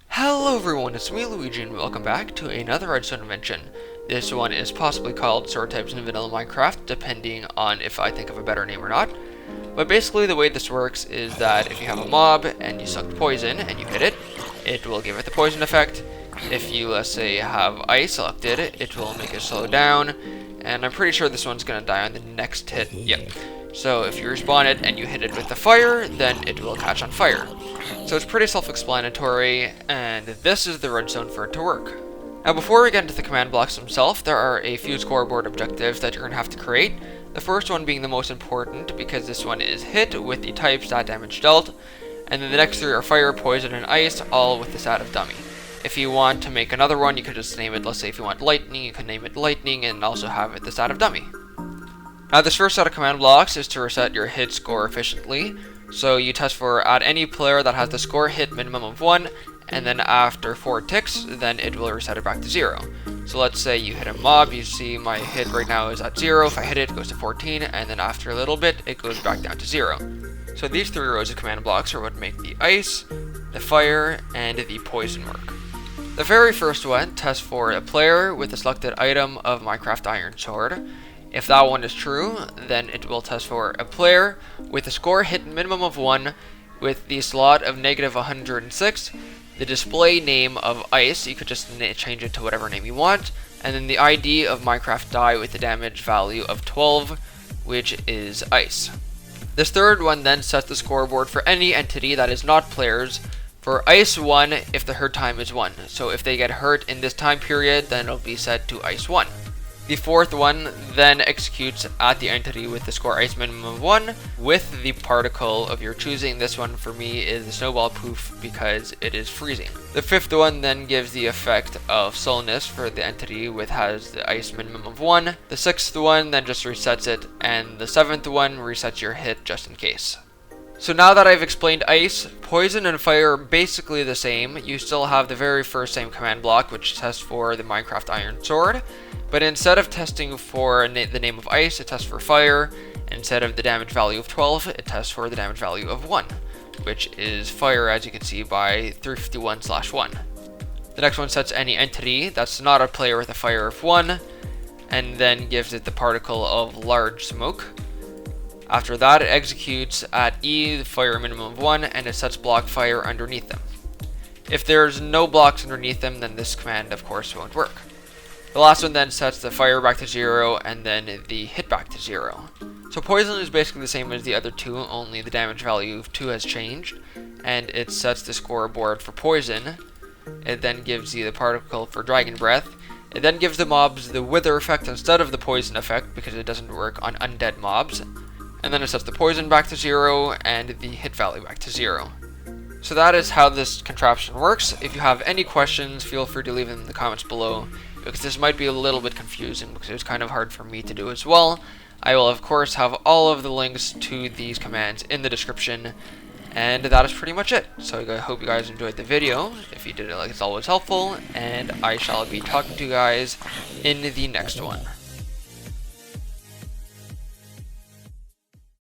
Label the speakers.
Speaker 1: Hello everyone, it's me Luigi and welcome back to another redstone invention. This one is possibly called sword types in vanilla Minecraft, depending on if I think of a better name or not. But basically the way this works is that if you have a mob and you select poison and you hit it, it will give it the poison effect. If you, let's say, have ice selected, it will make it slow down, and I'm pretty sure this one's going to die on the next hit. Yep. So if you respawn it and you hit it with the fire, then it will catch on fire. So it's pretty self-explanatory, and this is the redstone for it to work. Now before we get into the command blocks themselves, there are a few scoreboard objectives that you're going to have to create. The first one being the most important, because this one is hit with the type stat damage dealt, and then the next three are fire, poison, and ice, all with the stat of dummy. If you want to make another one, you could just name it, let's say if you want lightning, you could name it lightning, and also have it the stat of dummy. Now this first set of command blocks is to reset your hit score efficiently. So you test for at any player that has the score hit minimum of 1, and then after 4 ticks, then it will reset it back to 0. So let's say you hit a mob, you see my hit right now is at 0, if I hit it, it goes to 14, and then after a little bit, it goes back down to 0. So these 3 rows of command blocks are what make the ice, the fire, and the poison work. The very first one tests for a player with the selected item of Minecraft Iron Sword. If that one is true, then it will test for a player with a score hit minimum of 1 with the slot of -106, the display name of ice, you could just change it to whatever name you want, and then the ID of Minecraft die with the damage value of 12, which is ice. This third one then sets the scoreboard for any entity that is not players. For ice 1, if the hurt time is 1. So if they get hurt in this time period, then it'll be set to ice 1. The fourth one then executes at the entity with the score ice minimum of 1 with the particle of your choosing. This one for me is the snowball poof because it is freezing. The fifth one then gives the effect of slowness for the entity which has the ice minimum of 1. The sixth one then just resets it, and the seventh one resets your hit just in case. So now that I've explained ice, poison, and fire are basically the same. You still have the very first same command block, which tests for the Minecraft Iron Sword. But instead of testing for the name of ice, it tests for fire. Instead of the damage value of 12, it tests for the damage value of 1, which is fire, as you can see, by 351/1. The next one sets any entity that's not a player with a fire of 1, and then gives it the particle of large smoke. After that, it executes at E, the fire minimum of 1, and it sets block fire underneath them. If there's no blocks underneath them, then this command, of course, won't work. The last one then sets the fire back to 0, and then the hit back to 0. So poison is basically the same as the other two, only the damage value of 2 has changed, and it sets the scoreboard for poison. It then gives you the particle for dragon breath. It then gives the mobs the wither effect instead of the poison effect, because it doesn't work on undead mobs. And then it sets the poison back to 0 and the hit value back to 0. So that is how this contraption works. If you have any questions, feel free to leave them in the comments below, because this might be a little bit confusing because it was kind of hard for me to do as well. I will of course have all of the links to these commands in the description, and that is pretty much it. So I hope you guys enjoyed the video. If you did, it's always helpful, and I shall be talking to you guys in the next one.